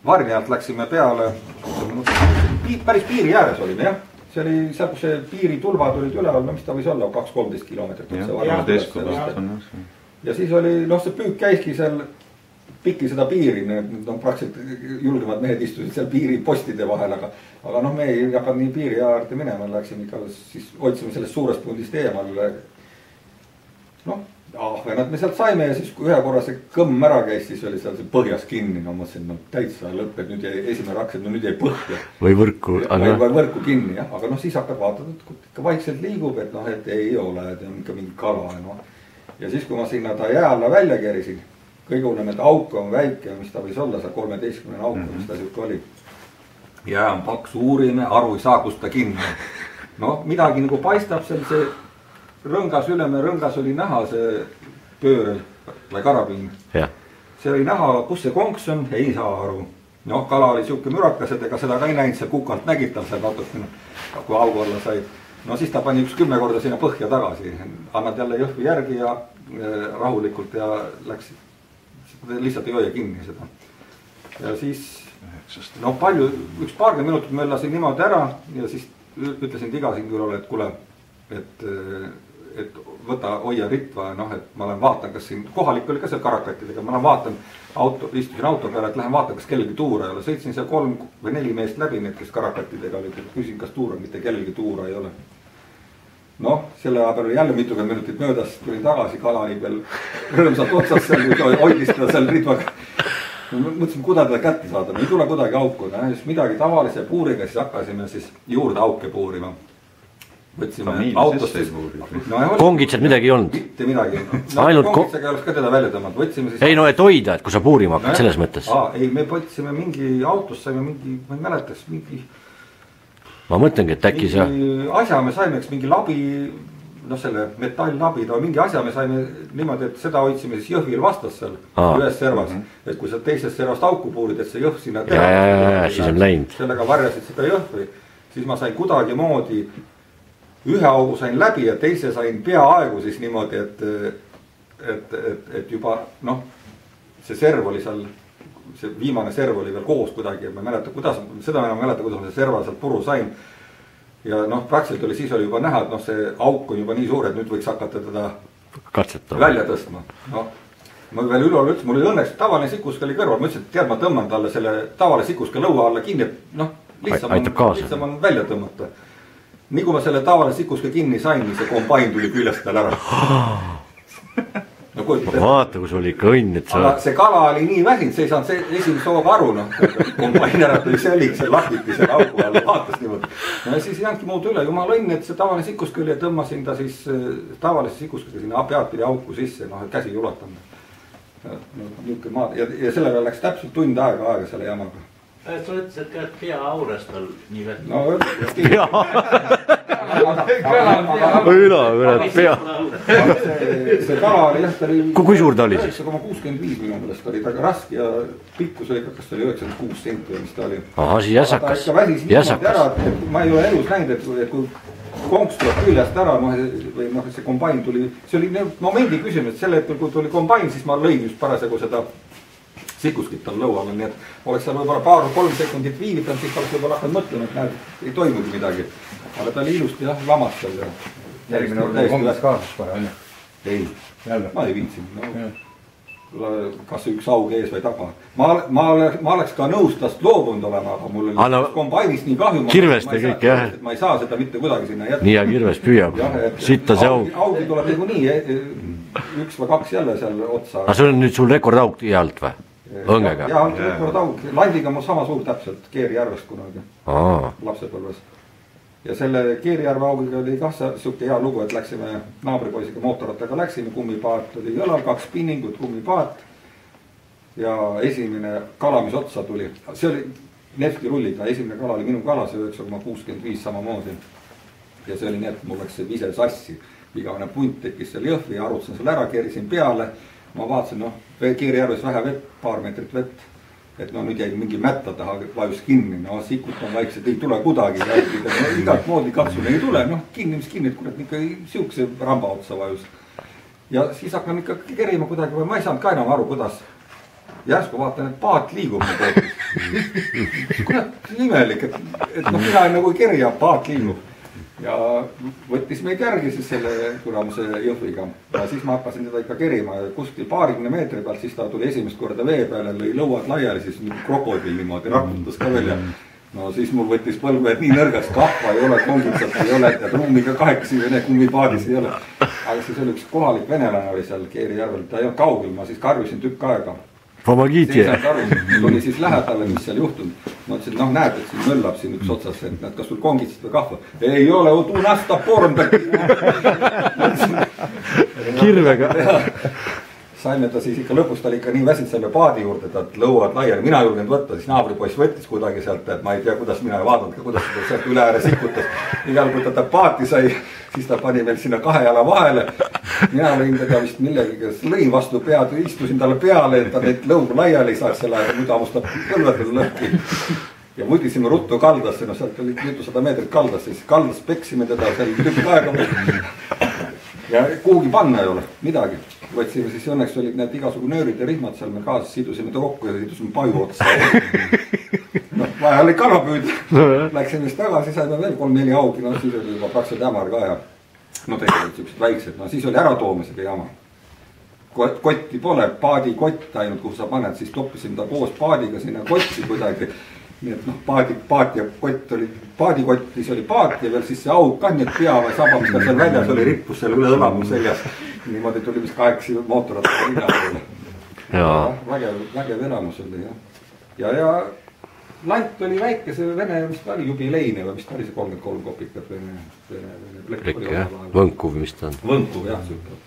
Varnijalt läksime peale, päris piiri ääres olime, jah. See oli, seal kus see piiritulvad olid üleval, no mis ta võis olla, 2-13 kilomeetrit. Ja siis oli, noh see püük käiski seal pikki seda piiri, praktiliselt julgemad mehed istusid seal piiripostide vahel, aga noh, me ei hakanud nii piiri äärde minema, läksime ikka, siis otsime sellest suurest pundist eemal. Noh, ahvenad me sealt saime ja siis kui ühe korra see kõmm ära käis, siis oli seal see põhjas kinni, no mõtlesin, no täitsa lõpped, nüüd jäi esimene raks, et no nüüd jäi põhja. Või võrku. Või võrku kinni, jah, aga noh, siis hakkad vaatad, et ikka vaikselt liigub, et noh, et ei ole, et on ikka mingi kala, no. Ja siis, kui ma sinna ta jää alla välja kerisin, kõige hullem, et auk on väike, mis ta võis olla, see 13 auk, mis ta siuke oli. Jää on paks, uurime, aru ei saa, kust ta kinni. No, midagi nagu paistab seal see rõngas üleme, rõngas oli näha see pöörel või karabiin. See oli näha, kus see konks on, ei saa aru. Noh, kala oli siuke mürakas, et ega seda ka ei näinud, see kukalt nägid tal seal natukene, kui augu alla sai. No siis ta pani üks 10 korda sinna põhja tagasi, annad jälle jõhvi järgi ja rahulikult ja läks, lihtsalt ei hoia kinni seda. Ja siis, no palju, üks paarkümmend minutit möllasin niimoodi ära ja siis ütlesin Tigasinkulole, et kuule, et võta, hoia ritva, noh, et ma lähen vaatan, kas siin, kohalik oli ka seal karakattidega, ma lähen vaatan, istusin auto peale, et lähen vaatan, kas kellegi tuura ei ole. Sõitsin seal 3 või 4 meest läbi, need, kes karakattidega olid, küsin, kas tuura, mitte kellegi tuura ei ole. Noh, selle aja peal oli jälle mitukümmend minutit möödas, tulin tagasi, kala oli veel rõõmsalt otsas seal, hoidis teda seal ritvaga. Mõtlesin, kuidas teda kätte saada, ei tule kuidagi auku, siis midagi tavalise puuriga, siis hakkasime siis juurde auke puurima. Võtsime autost. Kongitsed midagi ei olnud? Mitte midagi. Kongitsega ei oleks ka teda välja tõmmanud. Ei no, et hoida, et kui sa puurima hakkad selles mõttes. Ei, me võtsime mingi autost, saime mingi, ma ei mäletaks, mingi. Ma mõtlengi, et äkki sa. Asja me saime, eks mingi labi, noh selle metalllabi, mingi asja me saime niimoodi, et seda hoidsime siis jõhvil vastas seal ühes servas. Et kui sa teisest servast auku puurid, et see jõhv sinna siis on läinud. Sellega varjasid seda jõhvi, siis ma sain kuidagi moodi ühe augu sain läbi ja teise sain peaaegu siis niimoodi, et juba, noh, see serv oli seal, see viimane serv oli veel koos kuidagi, ma ei mäleta, kuidas, seda enam mäleta, kuidas ma see serva sealt puru sain. Ja noh, praktiliselt oli, siis oli juba näha, et noh, see auk on juba nii suur, et nüüd võiks hakata teda välja tõstma. Noh, ma veel üle ütlesin, mul oli õnneks tavaline sikuska oli kõrval, ma ütlesin, et tead, ma tõmban talle selle tavaline sikuska lõua alla kinni, et noh, lihtsam on välja tõmmata. Nii kui ma selle tavale sikuska kinni sain, nii see kombain tuli küljest tal ära. No, vaata, kus oli ikka õnn, et sa. Aga see kala oli nii väsinud, see ei saanud esimese hooga aru, noh. Kombain ära tuli selliks ja lahkiti selle auku alla, vaatas niimoodi. Ja siis ei andki muud üle, jumal õnn, et see tavaline sikuska oli ja tõmmasin ta siis tavalise sikuskaga sinna pead pidi auku sisse, noh, käsi ulatama. Ja selle peale läks täpselt tund aega selle jamaga. Sa ütlesid ka, et pea aures tal nii vett. No, pea. Pea. See kala oli jah, ta oli. Kui suur ta oli siis? 9,65 minu meelest oli ta raske ja pikkus oli, kas ta oli 96 senti või mis ta oli. Aha, siis jäsakas. Ta ikka väsis niimoodi ära, et ma ei ole elus näinud, et kui konks tuleb küljest ära, või noh, see kombain tuli, see oli momendi küsimus, et selle hetkel, kui tuli kombain, siis ma lõin just parasjagu seda sikuskit tal lõual, nii et oleks seal võib-olla 2-3 sekundit viivitanud, siis oleks võib-olla hakanud mõtlema, et näed, ei toimugi midagi. Aga ta oli ilusti jah, lamas seal ja järgmine kord kombes kaasas kohe, on ju? Ei, ma ei viitsin. Kas üks aug ees või taga. Ma oleks ka nõus tast loobunud olema, aga mul oli kombainist nii kahju. Kirvest ja kõik, jah. Ma ei saa seda mitte kuidagi sinna jätta. Nii ja kirves püüab. Sitta see aug. Augi tuleb nagu nii, 1 või 2 jälle seal otsa. Aga see on nüüd sul rekordauk jäält või? Õngega? Jaa, rekordauk. Landiga mul sama suur täpselt Keerijärvest kunagi. Lapsepõlves. Ja selle Keerijärve augiga oli kah siuke hea lugu, et läksime naabripoisiga mootorrattaga läksime, kummipaat oli õlal, 2 spinningut, kummipaat ja esimene kala, mis otsa tuli. See oli neftirulliga, esimene kala oli minu kala, see 9,65 samamoodi. Ja see oli nii, et mul läks see vise sassi. Igavene punt tekkis seal jõhvi ja arutasin selle ära, keerisin peale. Ma vaatasin, noh, Keerijärves vähe vett, paar meetrit vett. Et no nüüd jäi mingi mätta taha, vajus kinni, no sikut on vaikselt, ei tule kudagi. Igat moodi katsun, ei tule, noh, kinni, mis kinni, et kurat ikka siukse ramba otsa vajus. Ja siis hakkan ikka kerima kuidagi, või ma ei saanud ka enam aru, kuidas. järsku vaatan, et paat liigub. Kurat, imelik, et mina nagu kerja, paat liigub. Ja võttis meid järgi siis selle tulemuse Jõhviga. Ja siis ma hakkasin teda ikka kerima kuskil 20 meetri pealt, siis ta tuli esimest korda vee peale, lõi lõuad laiali, siis krokodil niimoodi rakutas ka veel ja no siis mul võttis põlved nii nõrgaks, kahva ei ole, kongitsat ei ole ja truumiga 8 vene kummipaadis ei ole. Aga siis oli üks kohalik venelane oli seal Keeri järvel, ta ei olnud kaugel, ma siis karjusin tükk aega. Tuli siis lähedale, mis seal juhtunud. Ma ütlesin, noh näed, et siin möllab siin üks otsas, et näed, kas sul kongitsat või kahva? Ei ole, tu nasta pornda. Kirvega. Saime ta siis ikka lõpus, ta oli ikka nii väsid selle paadi juurde, ta lõuad laiali, mina julgenud võtta, siis naabripoiss võttis kuidagi sealt, et ma ei tea, kuidas mina ei vaadanud, kuidas ta sealt üle ääre sikutas. Igal kui ta paati sai, siis ta pani meil sinna 2 jala vahele. Mina lõin teda vist millegagi, lõin vastu pead, istusin talle peale, et ta neid lõugu laiali ei saaks selle aega, muidu amustab põlvedel lõhki. Ja võdisime ruttu kaldasse, no sealt oli 100 meetrit kaldasse, siis kaldas peksime teda seal tükk aega. Ja kuhugi panna ei ole, midagi. Võtsime siis õnneks olid need igasugu nöörid ja rihmad seal me kaasas, sidusime ta kokku ja sidusime paju otsa. No, vaja oli kala püüda. Läksime siis tagasi, saime veel 3-4 augi, no siis oli juba praktiliselt hämar ka ja no tegelikult siuksed väiksed, no siis oli äratoomisega jama. Kotti pole, paadi kott ainult, kuhu sa paned, siis toppisime ta koos paadiga sinna kotti kuidagi. Nii et noh, paat ja kott oli, paadikott, siis oli paat ja veel siis see auk ka, nii et pea või saba, mis ta seal väljas oli, rippus seal üle õla mu seljas. Niimoodi tuli vist 8 mootorrattaga iga poole. Vägev elamus oli, jah. Ja lant oli väike, see vene vist oli jubileine või vist oli see 33 kopikat vene plekk, jah, Võnkuv vist on. Võnkuv, jah, süper.